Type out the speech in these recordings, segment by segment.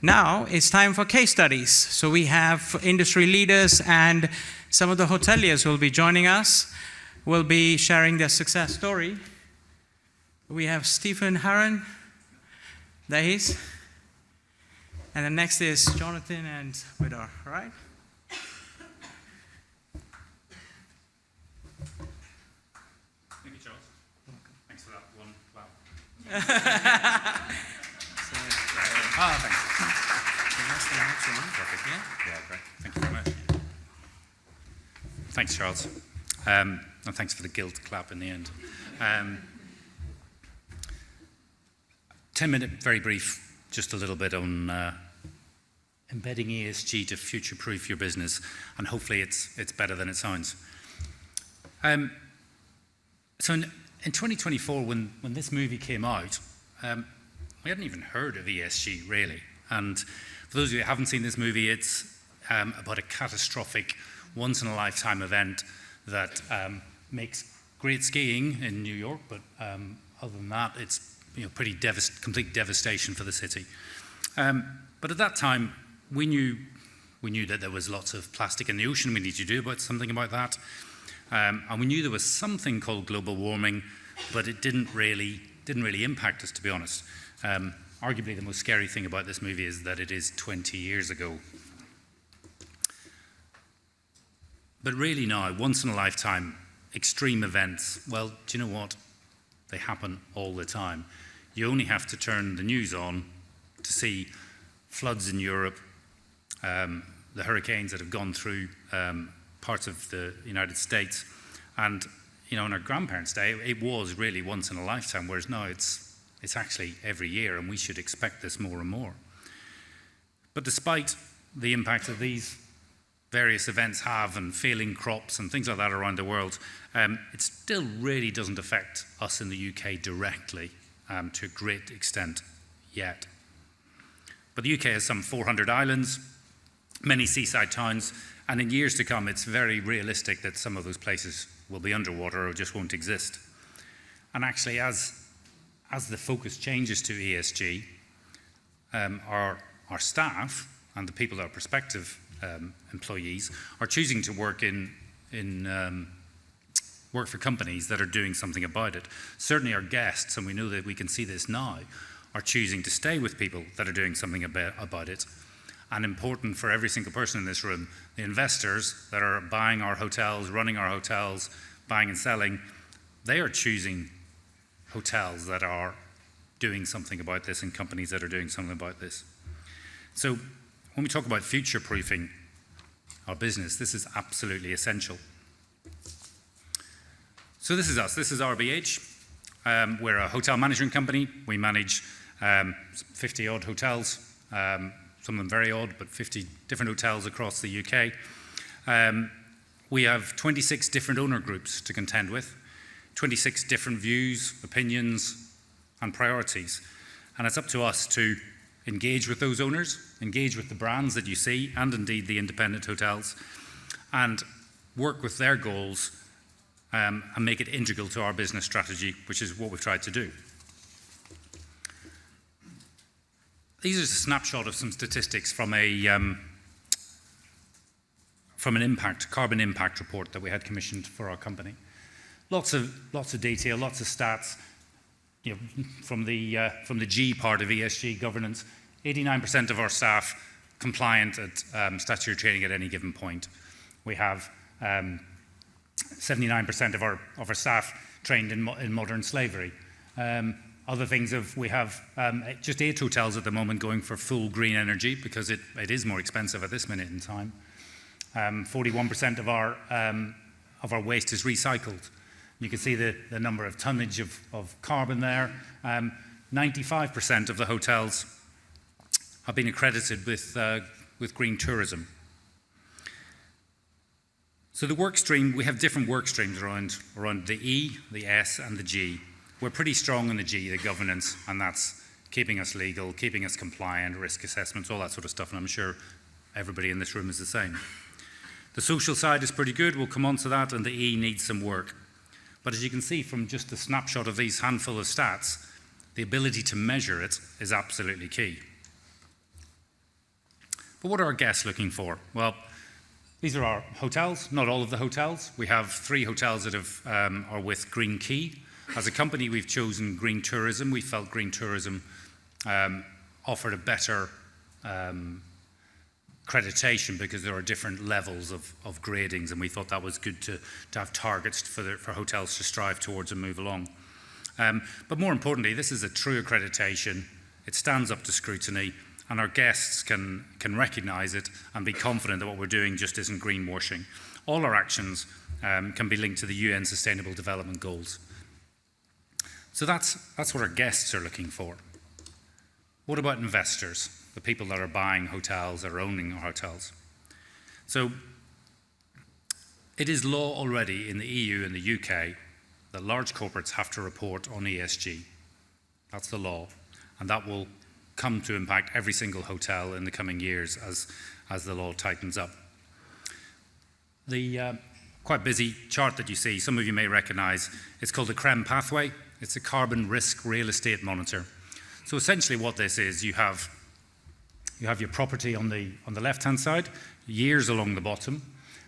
Now it's time for case studies. So we have industry leaders and some of the hoteliers will be joining us, will be sharing their success story. We have Stephen Harron, there he is. And the next is Jonathan and Vidar, all right? Thank you, Charles. Thanks for that one clap. Thanks. Perfect. Yeah, great. Thank you very much. Thanks, Charles. And thanks for the guilt clap in the end. 10-minute, very brief, just a little bit on embedding ESG to future-proof your business, and hopefully it's better than it sounds. So in 2024, when this movie came out, we hadn't even heard of ESG, really. And for those of you who haven't seen this movie, it's about a catastrophic, once-in-a-lifetime event that makes great skiing in New York, but other than that, it's pretty complete devastation for the city. But at that time, we knew that there was lots of plastic in the ocean. We needed to do something about that. And we knew there was something called global warming, but it didn't really impact us, to be honest. Arguably, the most scary thing about this movie is that it is 20 years ago. But really now, once in a lifetime, extreme events, well, do you know what? They happen all the time. You only have to turn the news on to see floods in Europe, the hurricanes that have gone through parts of the United States. And, in our grandparents' day, it was really once in a lifetime, whereas now it's actually every year, and we should expect this more and more. But despite the impact that these various events have and failing crops and things like that around the world, it still really doesn't affect us in the UK directly to a great extent yet. But the UK has some 400 islands, many seaside towns, and in years to come, it's very realistic that some of those places will be underwater or just won't exist. And actually, as the focus changes to ESG, our staff and the people that are prospective employees are choosing to work work for companies that are doing something about it. Certainly our guests, and we know that we can see this now, are choosing to stay with people that are doing something about it. And important for every single person in this room, the investors that are buying our hotels, running our hotels, buying and selling, they are choosing hotels that are doing something about this and companies that are doing something about this. So when we talk about future-proofing our business, this is absolutely essential. So this is us. This is RBH. We're a hotel management company. We manage 50-odd hotels, some of them very odd, but 50 different hotels across the UK. We have 26 different owner groups to contend with, 26 different views, opinions, and priorities. And it's up to us to engage with those owners, engage with the brands that you see, and indeed the independent hotels, and work with their goals and make it integral to our business strategy, which is what we've tried to do. These are a snapshot of some statistics from an carbon impact report that we had commissioned for our company. Lots of detail, lots of stats. From the G part of ESG governance, 89% of our staff compliant at statutory training at any given point. We have 79% of our staff trained in modern slavery. Other things we have just 8 hotels at the moment going for full green energy because it is more expensive at this minute in time. 41% of our waste is recycled. You can see the number of tonnage of carbon there. 95% of the hotels have been accredited with green tourism. So the work stream, we have different work streams around the E, the S, and the G. We're pretty strong on the G, the governance, and that's keeping us legal, keeping us compliant, risk assessments, all that sort of stuff, and I'm sure everybody in this room is the same. The social side is pretty good, we'll come on to that, and the E needs some work. But as you can see from just a snapshot of these handful of stats, the ability to measure it is absolutely key. But what are our guests looking for? Well, these are our hotels, not all of the hotels. We have 3 hotels that are with Green Key. As a company, we've chosen green tourism. We felt green tourism offered a better accreditation because there are different levels of gradings, and we thought that was good to have targets for hotels to strive towards and move along. But more importantly, this is a true accreditation. It stands up to scrutiny, and our guests can recognise it and be confident that what we're doing just isn't greenwashing. All our actions can be linked to the UN Sustainable Development Goals. So that's what our guests are looking for. What about investors, the people that are buying hotels or owning our hotels? So it is law already in the EU and the UK that large corporates have to report on ESG. That's the law, and that will come to impact every single hotel in the coming years as the law tightens up. The quite busy chart that you see, some of you may recognise, it's called the CREM pathway. It's a carbon risk real estate monitor. So essentially what this is, you have your property on the left-hand side, years along the bottom,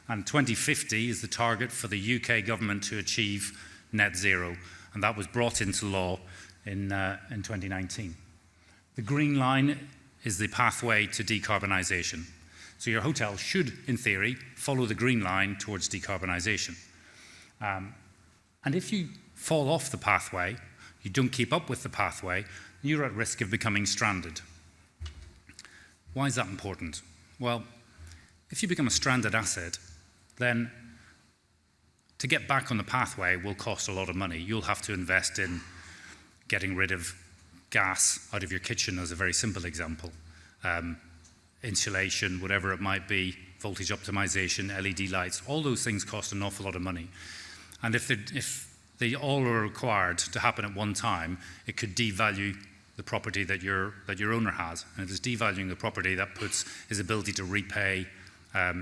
and 2050 is the target for the UK government to achieve net zero, and that was brought into law in 2019. The green line is the pathway to decarbonisation. So your hotel should, in theory, follow the green line towards decarbonisation. And if you fall off the pathway, you don't keep up with the pathway, you're at risk of becoming stranded. Why is that important? Well, if you become a stranded asset, then to get back on the pathway will cost a lot of money. You'll have to invest in getting rid of gas out of your kitchen, as a very simple example. Insulation, whatever it might be, voltage optimization, LED lights, all those things cost an awful lot of money. And if they all are required to happen at one time, it could devalue the property that your owner has. And if it's devaluing the property, that puts his ability to repay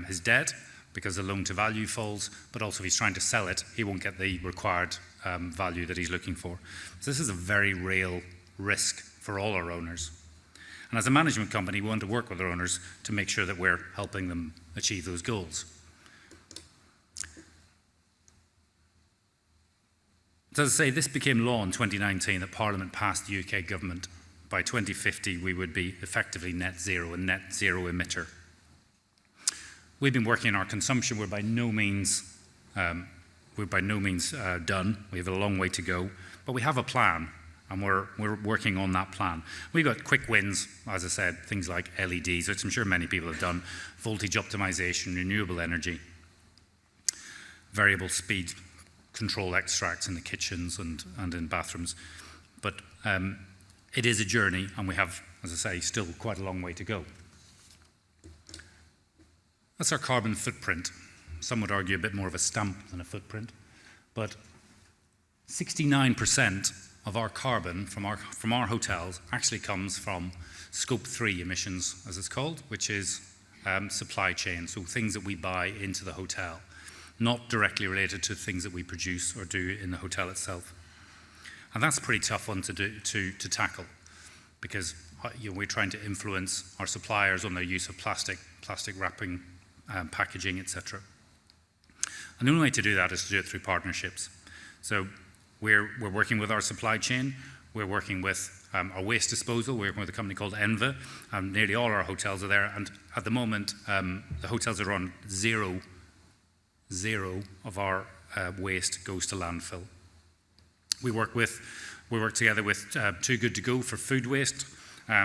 his debt, because the loan to value falls, but also if he's trying to sell it, he won't get the required value that he's looking for. So this is a very real risk for all our owners. And as a management company, we want to work with our owners to make sure that we're helping them achieve those goals. So as I say, this became law in 2019 that Parliament passed the UK government. By 2050, we would be effectively net zero, a net zero emitter. We've been working on our consumption. We're by no means done. We have a long way to go, but we have a plan, and we're working on that plan. We've got quick wins, as I said, things like LEDs, which I'm sure many people have done, voltage optimization, renewable energy, variable speed control extracts in the kitchens and in bathrooms. But it is a journey, and we have, as I say, still quite a long way to go. That's our carbon footprint. Some would argue a bit more of a stamp than a footprint, but 69% of our carbon from our hotels actually comes from Scope 3 emissions, as it's called, which is supply chain, so things that we buy into the hotel, not directly related to things that we produce or do in the hotel itself. And that's a pretty tough one to tackle, because we're trying to influence our suppliers on their use of plastic wrapping, packaging, etc. And the only way to do that is to do it through partnerships. So we're working with our supply chain, we're working with our waste disposal, we're working with a company called Enva, and nearly all our hotels are there, and at the moment the hotels are on zero of our waste goes to landfill. We work together with Too Good To Go for food waste,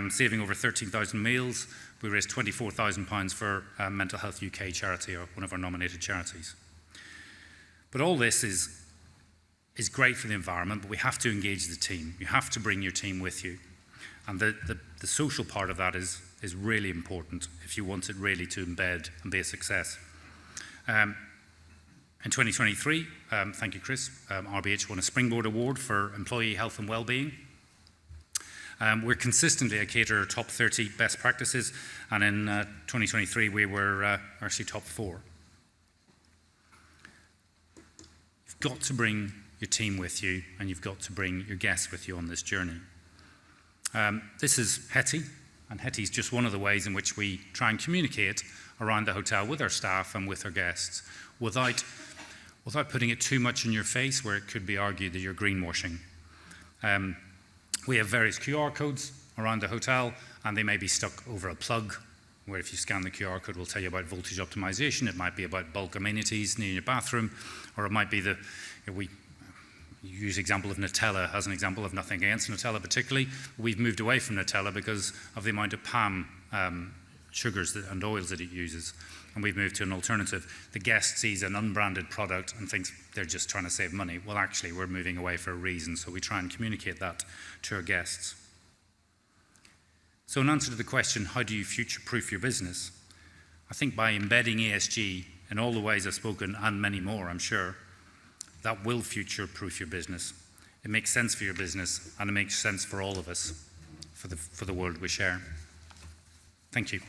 saving over 13,000 meals. We raised £24,000 for Mental Health UK charity, or one of our nominated charities. But all this is great for the environment, but we have to engage the team. You have to bring your team with you. And the social part of that is really important if you want it really to embed and be a success. In 2023, thank you, Chris, RBH won a Springboard Award for Employee Health and Wellbeing. We're consistently a caterer top 30 best practices, and in 2023 we were actually top 4. You've got to bring your team with you, and you've got to bring your guests with you on this journey. This is Hetty. And HETI is just one of the ways in which we try and communicate around the hotel with our staff and with our guests without putting it too much in your face where it could be argued that you're greenwashing. We have various QR codes around the hotel, and they may be stuck over a plug, where if you scan the QR code, we'll tell you about voltage optimization. It might be about bulk amenities near your bathroom, or it might be we use example of Nutella as an example of nothing against Nutella particularly. We've moved away from Nutella because of the amount of palm sugars and oils that it uses, and we've moved to an alternative. The guest sees an unbranded product and thinks they're just trying to save money. Well, actually, we're moving away for a reason, so we try and communicate that to our guests. So in answer to the question, how do you future-proof your business? I think by embedding ESG in all the ways I've spoken, and many more, I'm sure, that will future-proof your business. It makes sense for your business, and it makes sense for all of us, for the world we share. Thank you.